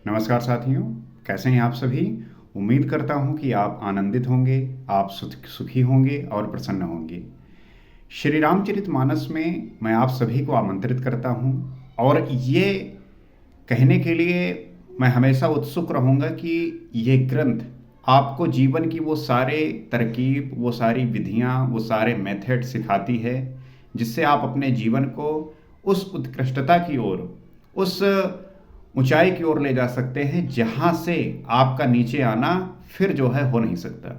नमस्कार साथियों, कैसे हैं आप सभी। उम्मीद करता हूं कि आप आनंदित होंगे, आप सुखी होंगे और प्रसन्न होंगे। श्री रामचरितमानस में मैं आप सभी को आमंत्रित करता हूं और ये कहने के लिए मैं हमेशा उत्सुक रहूंगा कि ये ग्रंथ आपको जीवन की वो सारे तरकीब, वो सारी विधियां, वो सारे मेथड सिखाती है जिससे आप अपने जीवन को उस उत्कृष्टता की ओर, उस ऊंचाई की ओर ले जा सकते हैं जहां से आपका नीचे आना फिर जो है हो नहीं सकता।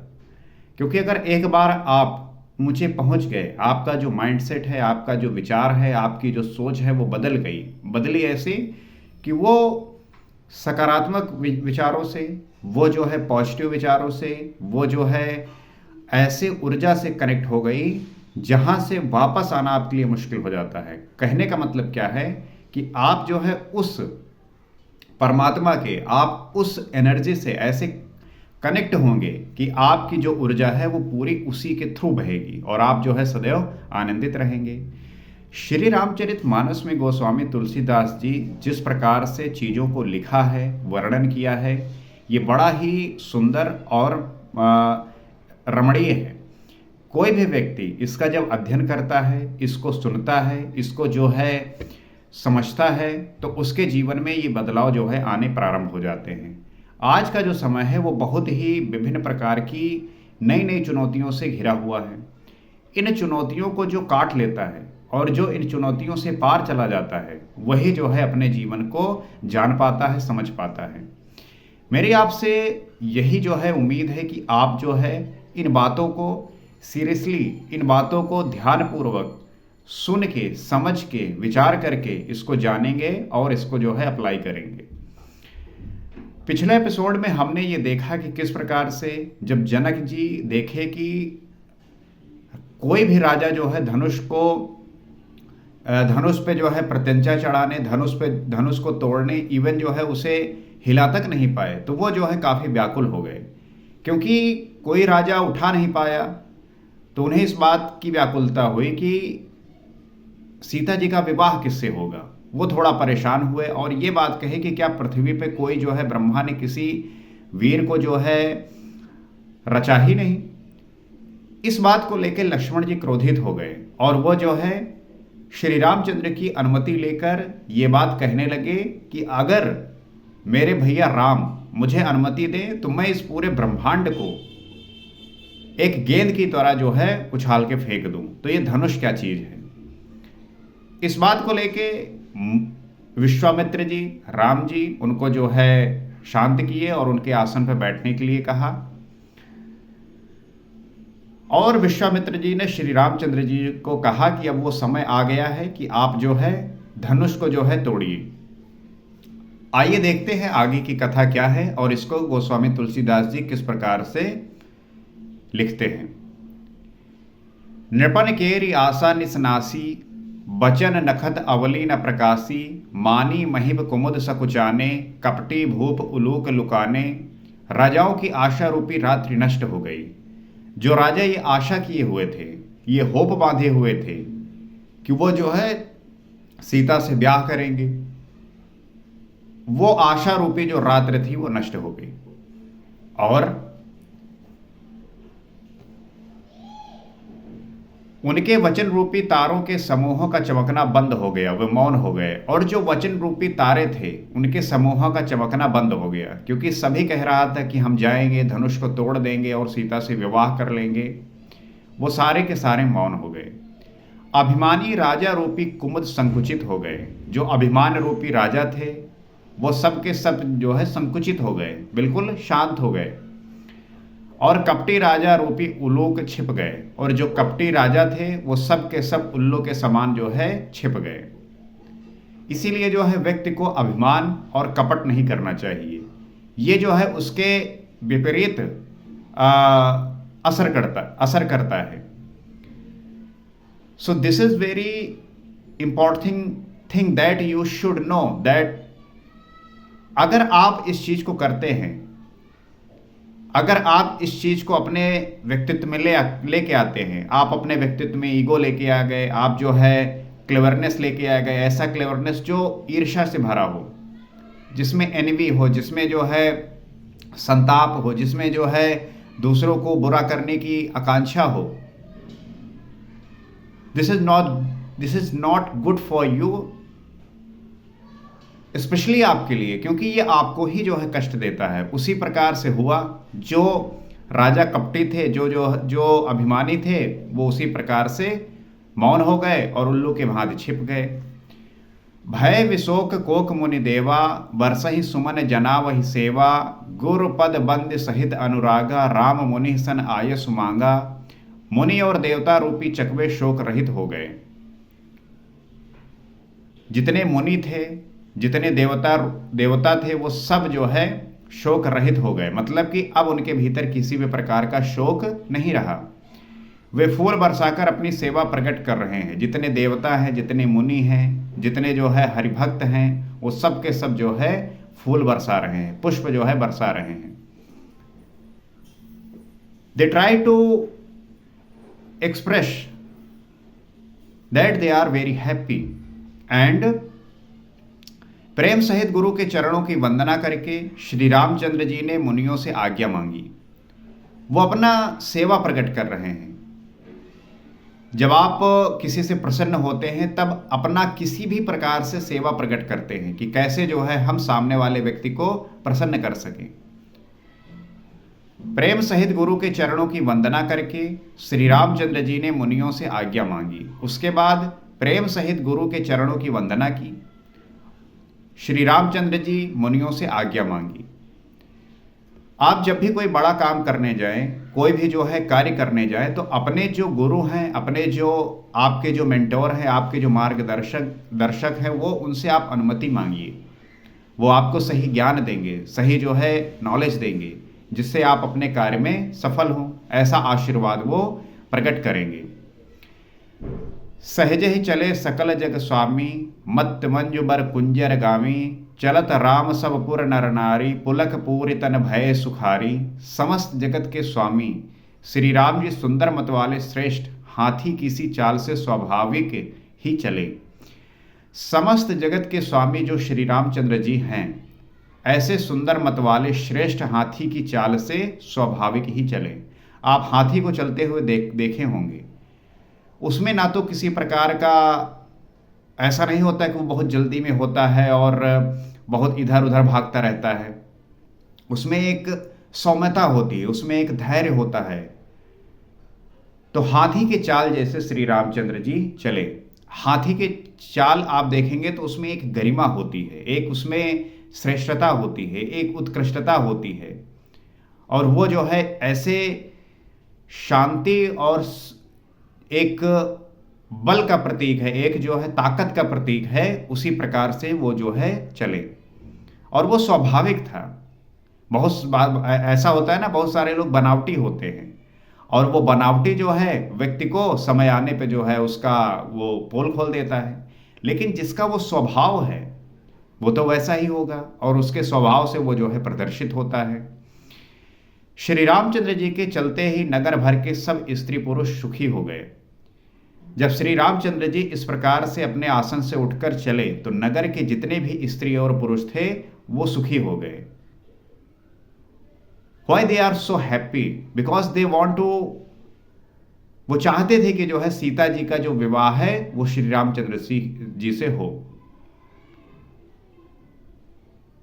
क्योंकि अगर एक बार आप ऊंचे पहुंच गए, आपका जो माइंडसेट है, आपका जो विचार है, आपकी जो सोच है वो बदल गई, बदली ऐसी कि वो सकारात्मक विचारों से, वो जो है पॉजिटिव विचारों से, वो जो है ऐसे ऊर्जा से कनेक्ट हो गई जहां से वापस आना आपके लिए मुश्किल हो जाता है। कहने का मतलब क्या है कि आप जो है उस परमात्मा के, आप उस एनर्जी से ऐसे कनेक्ट होंगे कि आपकी जो ऊर्जा है वो पूरी उसी के थ्रू बहेगी और आप जो है सदैव आनंदित रहेंगे। श्री रामचरित मानस में गोस्वामी तुलसीदास जी जिस प्रकार से चीज़ों को लिखा है, वर्णन किया है, ये बड़ा ही सुंदर और रमणीय है। कोई भी व्यक्ति इसका जब अध्ययन करता है, इसको सुनता है, इसको जो है समझता है, तो उसके जीवन में ये बदलाव जो है आने प्रारंभ हो जाते हैं। आज का जो समय है वो बहुत ही विभिन्न प्रकार की नई नई चुनौतियों से घिरा हुआ है। इन चुनौतियों को जो काट लेता है और जो इन चुनौतियों से पार चला जाता है, वही जो है अपने जीवन को जान पाता है, समझ पाता है। मेरी आपसे यही जो है उम्मीद है कि आप जो है इन बातों को सीरियसली, इन बातों को ध्यानपूर्वक सुन के, समझ के, विचार करके इसको जानेंगे और इसको जो है अप्लाई करेंगे। पिछले एपिसोड में हमने ये देखा कि किस प्रकार से जब जनक जी देखे कि कोई भी राजा जो है धनुष पे जो है प्रत्यंचा चढ़ाने, धनुष को तोड़ने, इवन जो है उसे हिला तक नहीं पाए, तो वो जो है काफ़ी व्याकुल हो गए। क्योंकि कोई राजा उठा नहीं पाया तो उन्हें इस बात की व्याकुलता हुई कि सीता जी का विवाह किससे होगा। वो थोड़ा परेशान हुए और ये बात कही कि क्या पृथ्वी पे कोई जो है ब्रह्मा ने किसी वीर को जो है रचा ही नहीं। इस बात को लेकर लक्ष्मण जी क्रोधित हो गए और वो जो है श्री रामचंद्र की अनुमति लेकर ये बात कहने लगे कि अगर मेरे भैया राम मुझे अनुमति दें तो मैं इस पूरे ब्रह्मांड को एक गेंद की तरह जो है उछाल के फेंक दूं, तो ये धनुष क्या चीज है। इस बात को लेके विश्वामित्र जी, राम जी उनको जो है शांत किए और उनके आसन पर बैठने के लिए कहा। और विश्वामित्र जी ने श्री रामचंद्र जी को कहा कि अब वो समय आ गया है कि आप जो है धनुष को जो है तोड़िए। आइए देखते हैं आगे की कथा क्या है और इसको गोस्वामी तुलसीदास जी किस प्रकार से लिखते हैं। नृपन केरी आशा निसनासी, बचन नखत अवली न प्रकाशी, मानी महिब कुमुद सकुचाने, कपटी भूप उलूक लुकाने। राजाओं की आशा रूपी रात्रि नष्ट हो गई। जो राजा ये आशा किए हुए थे, ये होप बांधे हुए थे कि वो जो है सीता से ब्याह करेंगे, वो आशा रूपी जो रात्रि थी वो नष्ट हो गई और उनके वचन रूपी तारों के समूहों का चमकना बंद हो गया, वे मौन हो गए। और जो वचन रूपी तारे थे उनके समूहों का चमकना बंद हो गया, क्योंकि सभी कह रहा था कि हम जाएंगे, धनुष को तोड़ देंगे और सीता से विवाह कर लेंगे। वो सारे के सारे मौन हो गए। अभिमानी राजा रूपी कुमुद संकुचित हो गए। जो अभिमान रूपी राजा थे वो सब के सब जो है संकुचित हो गए, बिल्कुल शांत हो गए। और कपटी राजा रूपी उल्लू के छिप गए, और जो कपटी राजा थे वो सब के सब उल्लू के समान जो है छिप गए। इसीलिए जो है व्यक्ति को अभिमान और कपट नहीं करना चाहिए। ये जो है उसके विपरीत असर करता है। So this is very important thing that you should know that अगर आप इस चीज को करते हैं, अगर आप इस चीज को अपने व्यक्तित्व में लेके आते हैं, आप अपने व्यक्तित्व में ईगो लेके आ गए, आप जो है क्लेवरनेस लेके आ गए, ऐसा क्लेवरनेस जो ईर्ष्या से भरा हो, जिसमें एनवी हो, जिसमें जो है संताप हो, जिसमें जो है दूसरों को बुरा करने की आकांक्षा हो, this is not good for you, specially आपके लिए, क्योंकि ये आपको ही जो है कष्ट देता है। उसी प्रकार से हुआ, जो राजा कपटी थे, जो जो जो अभिमानी थे, वो उसी प्रकार से मौन हो गए और उल्लू के भांति छिप गए। भय विशोक कोक मुनि देवा, बरसहि सुमन जना वही सेवा, गुरु पद बंद सहित अनुरागा, राम मुनि सन आय सुमांगा। मुनि और देवता रूपी चकवे शोक रहित हो गए। जितने मुनि थे, जितने देवता थे, वो सब जो है शोक रहित हो गए, मतलब कि अब उनके भीतर किसी भी प्रकार का शोक नहीं रहा। वे फूल बरसाकर अपनी सेवा प्रकट कर रहे हैं। जितने देवता हैं, जितने मुनि हैं, जितने जो है हरिभक्त हैं, वो सब के सब जो है फूल बरसा रहे हैं, पुष्प जो है बरसा रहे हैं। They try to express that they are very happy and प्रेम सहित गुरु के चरणों की वंदना करके श्री रामचंद्र जी ने मुनियों से आज्ञा मांगी। वो अपना सेवा प्रकट कर रहे हैं। जब आप किसी से प्रसन्न होते हैं, तब अपना किसी भी प्रकार से सेवा प्रकट करते हैं कि कैसे जो है हम सामने वाले व्यक्ति को प्रसन्न कर सकें। प्रेम सहित गुरु के चरणों की वंदना करके श्री रामचंद्र जी ने मुनियों से आज्ञा मांगी। उसके बाद प्रेम सहित गुरु के चरणों की वंदना की, श्री रामचंद्र जी मुनियों से आज्ञा मांगी। आप जब भी कोई बड़ा काम करने जाएं, कोई भी जो है कार्य करने जाएं, तो अपने जो गुरु हैं, अपने जो आपके जो मेंटोर हैं, आपके जो दर्शक हैं, वो उनसे आप अनुमति मांगिए। वो आपको सही ज्ञान देंगे, सही जो है नॉलेज देंगे, जिससे आप अपने कार्य में सफल हों। ऐसा आशीर्वाद वो प्रकट करेंगे। सहज ही चले सकल जग स्वामी, मत मंजु बर कुंजर गामी, चलत राम सब पुर नर नारी, पुलक पूरी तन भय सुखारी। समस्त जगत के स्वामी श्री राम जी सुंदर मत वाले श्रेष्ठ, हाथी किसी चाल से स्वाभाविक ही चले। समस्त जगत के स्वामी जो श्री रामचंद्र जी हैं, ऐसे सुंदर मत वाले श्रेष्ठ हाथी की चाल से स्वाभाविक ही चले। आप हाथी को चलते हुए देखे होंगे। उसमें ना तो किसी प्रकार का ऐसा नहीं होता है कि वो बहुत जल्दी में होता है और बहुत इधर उधर भागता रहता है। उसमें एक सौम्यता होती है, उसमें एक धैर्य होता है। तो हाथी के चाल जैसे श्री रामचंद्र जी चले। हाथी के चाल आप देखेंगे तो उसमें एक गरिमा होती है, एक उसमें श्रेष्ठता होती है, एक उत्कृष्टता होती है। और वो जो है ऐसे शांति और एक बल का प्रतीक है, एक जो है ताकत का प्रतीक है। उसी प्रकार से वो जो है चले, और वो स्वाभाविक था। बहुत बार ऐसा होता है ना, बहुत सारे लोग बनावटी होते हैं, और वो बनावटी जो है व्यक्ति को समय आने पे जो है उसका वो पोल खोल देता है। लेकिन जिसका वो स्वभाव है, वो तो वैसा ही होगा, और उसके स्वभाव से वो जो है प्रदर्शित होता है। श्री रामचंद्र जी के चलते ही नगर भर के सब स्त्री पुरुष सुखी हो गए। जब श्री रामचंद्र जी इस प्रकार से अपने आसन से उठकर चले, तो नगर के जितने भी स्त्री और पुरुष थे वो सुखी हो गए। Why they are so happy? Because they want to, वो चाहते थे कि जो है सीता जी का जो विवाह है वो श्री रामचंद्र जी से हो।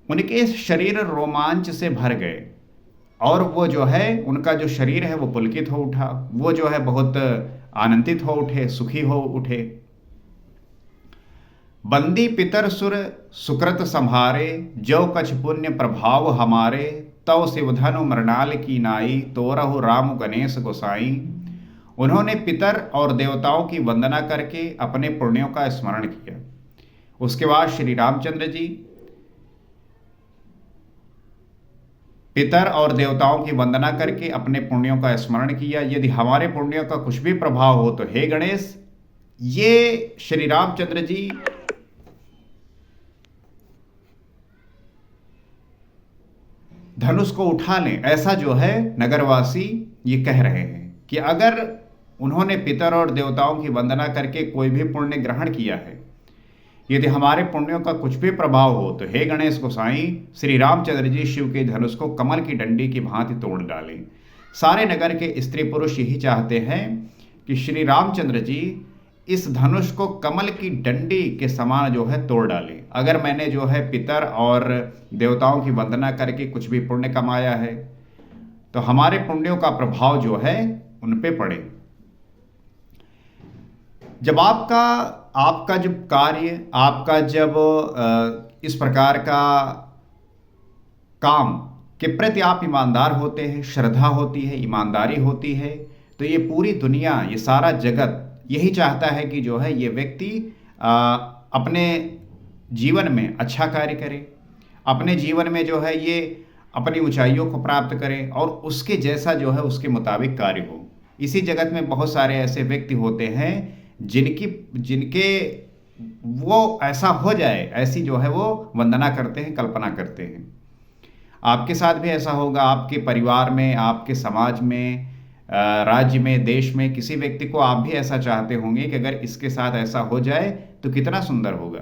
उनके शरीर रोमांच से भर गए, और वो जो है उनका जो शरीर है वो पुलकित हो उठा। वो जो है बहुत आनंदित हो उठे, सुखी हो उठे। बंदी पितर सुर सुकृत संभारे, जो कछ पुण्य प्रभाव हमारे, तव शिवधनु मृणाल की नाई, तोरहु राम गणेश गोसाई। उन्होंने पितर और देवताओं की वंदना करके अपने पुण्यों का स्मरण किया। उसके बाद श्री रामचंद्र जी पितर और देवताओं की वंदना करके अपने पुण्यों का स्मरण किया। यदि हमारे पुण्यों का कुछ भी प्रभाव हो तो हे गणेश, ये श्री रामचंद्र जी धनुष को उठा लें। ऐसा जो है नगरवासी ये कह रहे हैं कि अगर उन्होंने पितर और देवताओं की वंदना करके कोई भी पुण्य ग्रहण किया है, यदि हमारे पुण्यों का कुछ भी प्रभाव हो तो हे गणेश गोसाई, श्री रामचंद्र जी शिव के धनुष को कमल की डंडी की भांति तोड़ डालें। सारे नगर के स्त्री पुरुष यही चाहते हैं कि श्री रामचंद्र जी इस धनुष को कमल की डंडी के समान जो है तोड़ डालें। अगर मैंने जो है पितर और देवताओं की वंदना करके कुछ भी पुण्य कमाया है तो हमारे पुण्यों का प्रभाव जो है उन पे पड़े। जब आपका आपका जब कार्य, आपका जब इस प्रकार का काम के प्रति आप ईमानदार होते हैं, श्रद्धा होती है, ईमानदारी होती है, तो ये पूरी दुनिया, ये सारा जगत यही चाहता है कि जो है ये व्यक्ति अपने जीवन में अच्छा कार्य करे, अपने जीवन में जो है ये अपनी ऊंचाइयों को प्राप्त करे और उसके जैसा जो है उसके मुताबिक कार्य हो। इसी जगत में बहुत सारे ऐसे व्यक्ति होते हैं जिनके वो ऐसा हो जाए, ऐसी जो है वो वंदना करते हैं, कल्पना करते हैं। आपके साथ भी ऐसा होगा, आपके परिवार में, आपके समाज में, राज्य में, देश में किसी व्यक्ति को आप भी ऐसा चाहते होंगे कि अगर इसके साथ ऐसा हो जाए तो कितना सुंदर होगा।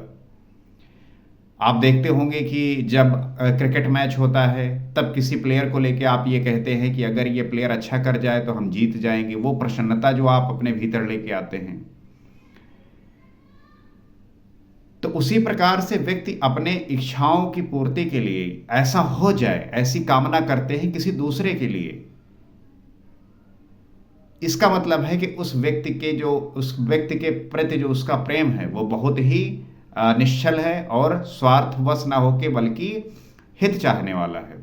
आप देखते होंगे कि जब क्रिकेट मैच होता है तब किसी प्लेयर को लेके आप ये कहते हैं कि अगर ये प्लेयर अच्छा कर जाए तो हम जीत जाएंगे। वो प्रसन्नता जो आप अपने भीतर लेके आते हैं, तो उसी प्रकार से व्यक्ति अपने इच्छाओं की पूर्ति के लिए ऐसा हो जाए, ऐसी कामना करते हैं किसी दूसरे के लिए। इसका मतलब है कि उस व्यक्ति के प्रति जो उसका प्रेम है वो बहुत ही निश्चल है और स्वार्थवश ना होके बल्कि हित चाहने वाला है।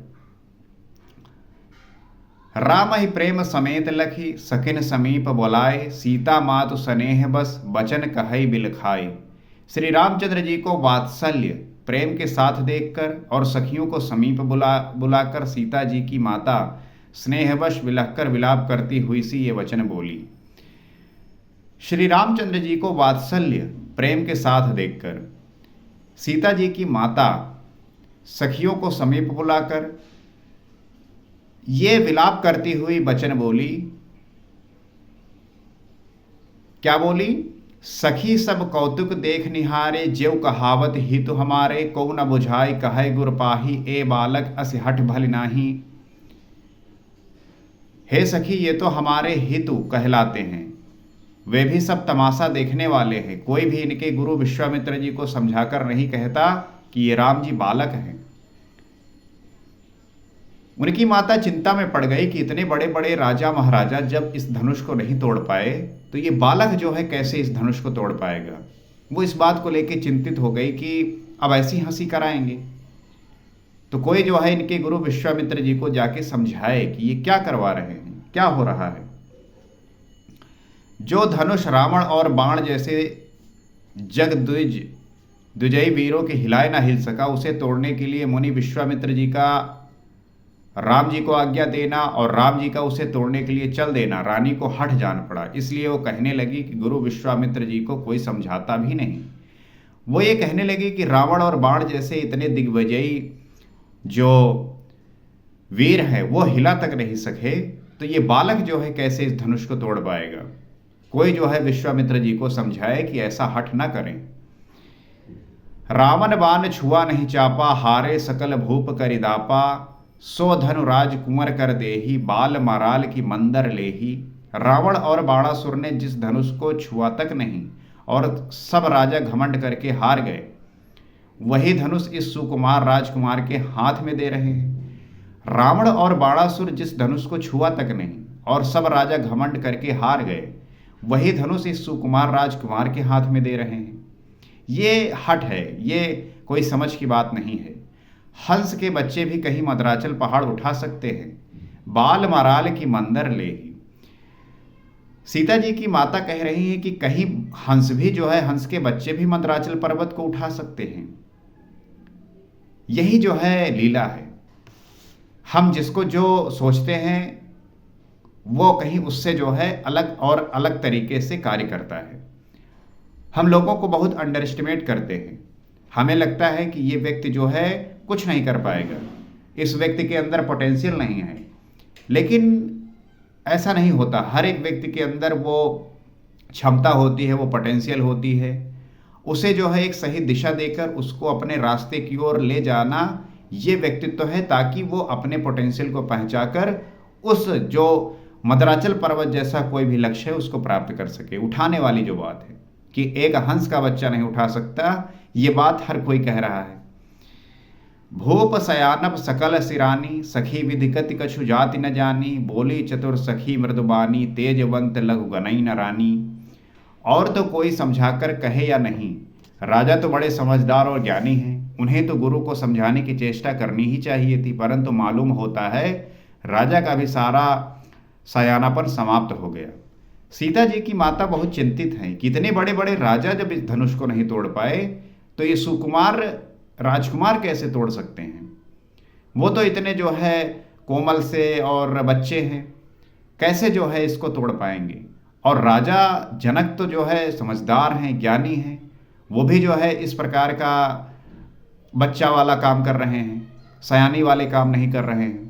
राम ही प्रेम समेत लखी, सकिन समीप बुलाए, सीता मातु स्नेह बस, बचन कहई बिल खाए। श्री रामचंद्र जी को वात्सल्य प्रेम के साथ देखकर और सखियों को समीप बुलाकर सीता जी की माता स्नेहवश विलखकर विलाप करती हुई सी ये वचन बोली। श्री रामचंद्र जी को वात्सल्य प्रेम के साथ देखकर सीता जी की माता सखियों को समीप बुलाकर ये विलाप करती हुई वचन बोली। क्या बोली? सखी सब कौतुक देख निहारे, ज्यों कहावत हितु हमारे, को न बुझाए कहे गुर पाही, ए बालक अस हठ भल नाही। हे सखी, ये तो हमारे हितु कहलाते हैं, वे भी सब तमाशा देखने वाले हैं। कोई भी इनके गुरु विश्वामित्र जी को समझाकर नहीं कहता कि ये राम जी बालक हैं। उनकी माता चिंता में पड़ गई कि इतने बड़े बड़े राजा महाराजा जब इस धनुष को नहीं तोड़ पाए तो ये बालक जो है कैसे इस धनुष को तोड़ पाएगा। वो इस बात को लेकर चिंतित हो गई कि अब ऐसी हंसी कराएंगे तो कोई जो है इनके गुरु विश्वामित्र जी को जाके समझाए कि ये क्या करवा रहे हैं, क्या हो रहा है। जो धनुष रावण और बाण जैसे द्विजयी वीरों के हिलाए ना हिल सका, उसे तोड़ने के लिए मुनि विश्वामित्र जी का राम जी को आज्ञा देना और राम जी का उसे तोड़ने के लिए चल देना रानी को हट जान पड़ा। इसलिए वो कहने लगी कि गुरु विश्वामित्र जी को कोई समझाता भी नहीं। वो ये कहने लगी कि रावण और बाण जैसे इतने दिग्विजयी जो वीर हैं वो हिला तक नहीं सके, तो ये बालक जो है कैसे इस धनुष को तोड़ पाएगा। कोई जो है विश्वामित्र जी को समझाए कि ऐसा हठ ना करें। रावण बाण छुआ नहीं चापा, हारे सकल भूप करिदापा, सो धनु राज कुंवर कर देही, बाल मराल की मंदर लेही। रावण और बाणासुर ने जिस धनुष को छुआ तक नहीं और सब राजा घमंड करके हार गए, वही धनुष इस सुकुमार राजकुमार के हाथ में दे रहे हैं। रावण और बाणासुर जिस धनुष को छुआ तक नहीं और सब राजा घमंड करके हार गए, वही धनुष इस सुकुमार राजकुमार के हाथ में दे रहे हैं। ये हठ है, ये कोई समझ की बात नहीं है। हंस के बच्चे भी कहीं मद्राचल पहाड़ उठा सकते हैं, बाल मराल की मंदर ले ही। सीता जी की माता कह रही है कि कहीं हंस भी जो है, हंस के बच्चे भी मद्राचल पर्वत को उठा सकते हैं। यही जो है लीला है। हम जिसको जो सोचते हैं वो कहीं उससे जो है अलग और अलग तरीके से कार्य करता है। हम लोगों को बहुत अंडर एस्टिमेट करते हैं। हमें लगता है कि ये व्यक्ति जो है कुछ नहीं कर पाएगा, इस व्यक्ति के अंदर पोटेंशियल नहीं है, लेकिन ऐसा नहीं होता। हर एक व्यक्ति के अंदर वो क्षमता होती है, वो पोटेंशियल होती है उसे जो है एक सही दिशा देकर उसको अपने रास्ते की ओर ले जाना, ये व्यक्तित्व है, ताकि वो अपने पोटेंशियल को पहचाकर उस जो मद्राचल पर्वत जैसा कोई भी लक्ष्य है उसको प्राप्त कर सके। उठाने वाली जो बात है कि एक हंस का बच्चा नहीं उठा सकता, ये बात हर कोई कह रहा है। भूप सयानप सकल सिरानी, सखी विधिकति कछु जाति न जानी, बोली चतुर सखी मृदुबानी, तेजवंत लघु गनई न रानी। और तो कोई समझाकर कहे या नहीं, राजा तो बड़े समझदार और ज्ञानी हैं, उन्हें तो गुरु को समझाने की चेष्टा करनी ही चाहिए थी, परंतु मालूम होता है राजा का भी सारा सयानापन समाप्त हो गया। सीता जी की माता बहुत चिंतित हैं कि इतने बड़े बड़े राजा जब इस धनुष को नहीं तोड़ पाए तो ये सुकुमार राजकुमार कैसे तोड़ सकते हैं। वो तो इतने जो है कोमल से और बच्चे हैं, कैसे जो है इसको तोड़ पाएंगे। और राजा जनक तो जो है समझदार हैं, ज्ञानी हैं, वो भी जो है इस प्रकार का बच्चा वाला काम कर रहे हैं, सयानी वाले काम नहीं कर रहे हैं।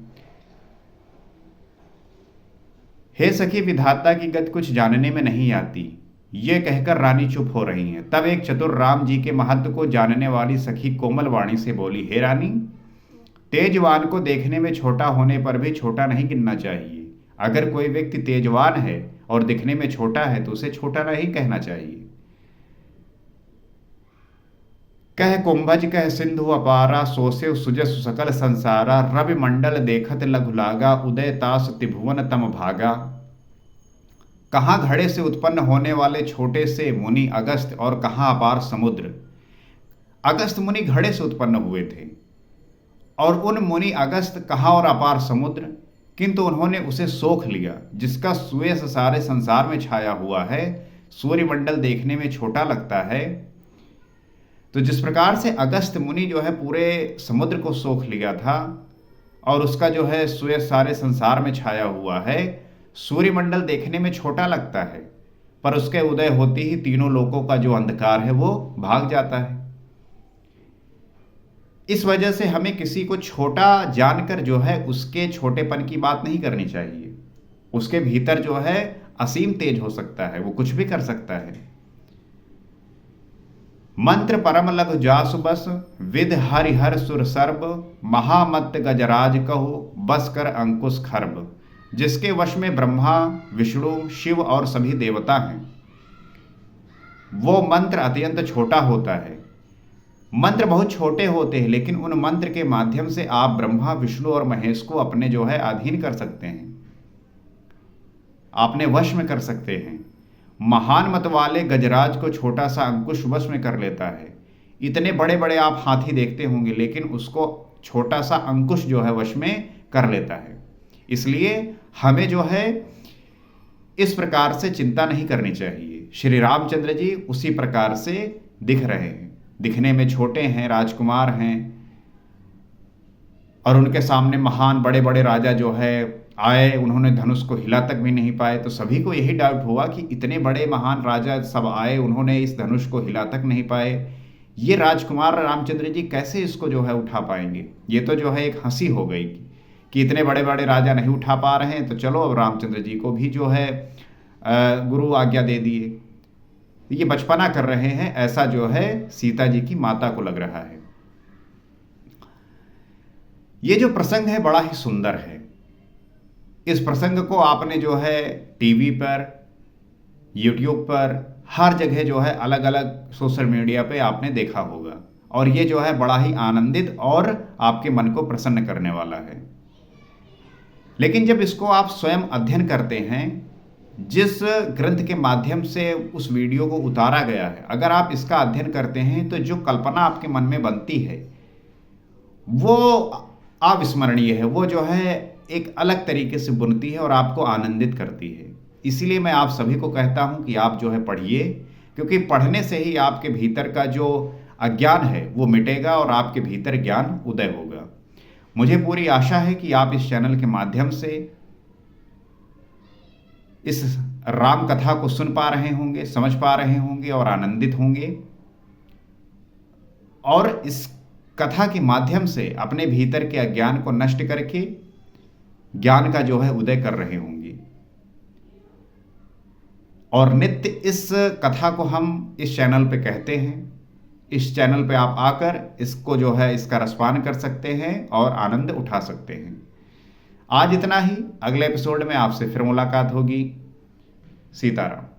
हे सखी, विधाता की गति कुछ जानने में नहीं आती, ये कहकर रानी चुप हो रही हैं। तब एक चतुर राम जी के महत्व को जानने वाली सखी कोमल वाणी से बोली, हे रानी, तेजवान को देखने में छोटा होने पर भी छोटा नहीं गिनना चाहिए। अगर कोई व्यक्ति तेजवान है और दिखने में छोटा है तो उसे छोटा नहीं कहना चाहिए। कह कुंभज कह सिंधु अपारा, सोसे सुजस सकल संसारा, रवि मंडल देखत लघु लागा, उदय तास त्रिभुवन तम भागा। कहाँ घड़े से उत्पन्न होने वाले छोटे से मुनि अगस्त और कहाँ अपार समुद्र। अगस्त मुनि घड़े से उत्पन्न हुए थे और उन मुनि अगस्त कहाँ और अपार समुद्र, किंतु उन्होंने उसे सोख लिया जिसका सुयस सारे संसार में छाया हुआ है। सूर्यमंडल देखने में छोटा लगता है, तो जिस प्रकार से अगस्त मुनि जो है पूरे समुद्र को सोख लिया था और उसका जो है सुयस सारे संसार में छाया हुआ है, सूर्यमंडल देखने में छोटा लगता है, पर उसके उदय होते ही तीनों लोकों का जो अंधकार है वो भाग जाता है। इस वजह से हमें किसी को छोटा जानकर जो है उसके छोटेपन की बात नहीं करनी चाहिए। उसके भीतर जो है असीम तेज हो सकता है, वो कुछ भी कर सकता है। मंत्र परम लघु जासु बस, विद हरिहर सुर सर्ब, महामत गजराज कहो, बस कर अंकुश खर्ब। जिसके वश में ब्रह्मा, विष्णु, शिव और सभी देवता हैं, वो मंत्र अत्यंत छोटा होता है। मंत्र बहुत छोटे होते हैं, लेकिन उन मंत्र के माध्यम से आप ब्रह्मा, विष्णु और महेश को अपने जो है अधीन कर सकते हैं, आपने वश में कर सकते हैं। महान मत वाले गजराज को छोटा सा अंकुश वश में कर लेता है। इतने बड़े बड़े आप हाथी देखते होंगे, लेकिन उसको छोटा सा अंकुश जो है वश में कर लेता है। इसलिए हमें जो है इस प्रकार से चिंता नहीं करनी चाहिए। श्री रामचंद्र जी उसी प्रकार से दिख रहे हैं, दिखने में छोटे हैं, राजकुमार हैं, और उनके सामने महान बड़े बड़े राजा जो है आए, उन्होंने धनुष को हिला तक भी नहीं पाए। तो सभी को यही डाउट हुआ कि इतने बड़े महान राजा सब आए, उन्होंने इस धनुष को हिला तक नहीं पाए, ये राजकुमार रामचंद्र जी कैसे इसको जो है उठा पाएंगे। ये तो जो है एक हंसी हो गई कि इतने बड़े बड़े राजा नहीं उठा पा रहे हैं, तो चलो अब रामचंद्र जी को भी जो है गुरु आज्ञा दे दिए। ये बचपना कर रहे हैं, ऐसा जो है सीता जी की माता को लग रहा है। ये जो प्रसंग है बड़ा ही सुंदर है। इस प्रसंग को आपने जो है टीवी पर, यूट्यूब पर, हर जगह जो है अलग अलग सोशल मीडिया पे आपने देखा होगा, और ये जो है बड़ा ही आनंदित और आपके मन को प्रसन्न करने वाला है। लेकिन जब इसको आप स्वयं अध्ययन करते हैं, जिस ग्रंथ के माध्यम से उस वीडियो को उतारा गया है, अगर आप इसका अध्ययन करते हैं तो जो कल्पना आपके मन में बनती है वो अविस्मरणीय है। वो जो है एक अलग तरीके से बुनती है और आपको आनंदित करती है। इसीलिए मैं आप सभी को कहता हूं कि आप जो है पढ़िए, क्योंकि पढ़ने से ही आपके भीतर का जो अज्ञान है वो मिटेगा और आपके भीतर ज्ञान उदय होगा। मुझे पूरी आशा है कि आप इस चैनल के माध्यम से इस राम कथा को सुन पा रहे होंगे, समझ पा रहे होंगे और आनंदित होंगे, और इस कथा के माध्यम से अपने भीतर के अज्ञान को नष्ट करके ज्ञान का जो है उदय कर रहे होंगे। और नित्य इस कथा को हम इस चैनल पे कहते हैं। इस चैनल पे आप आकर इसको जो है इसका रसपान कर सकते हैं और आनंद उठा सकते हैं। आज इतना ही। अगले एपिसोड में आपसे फिर मुलाकात होगी। सीताराम।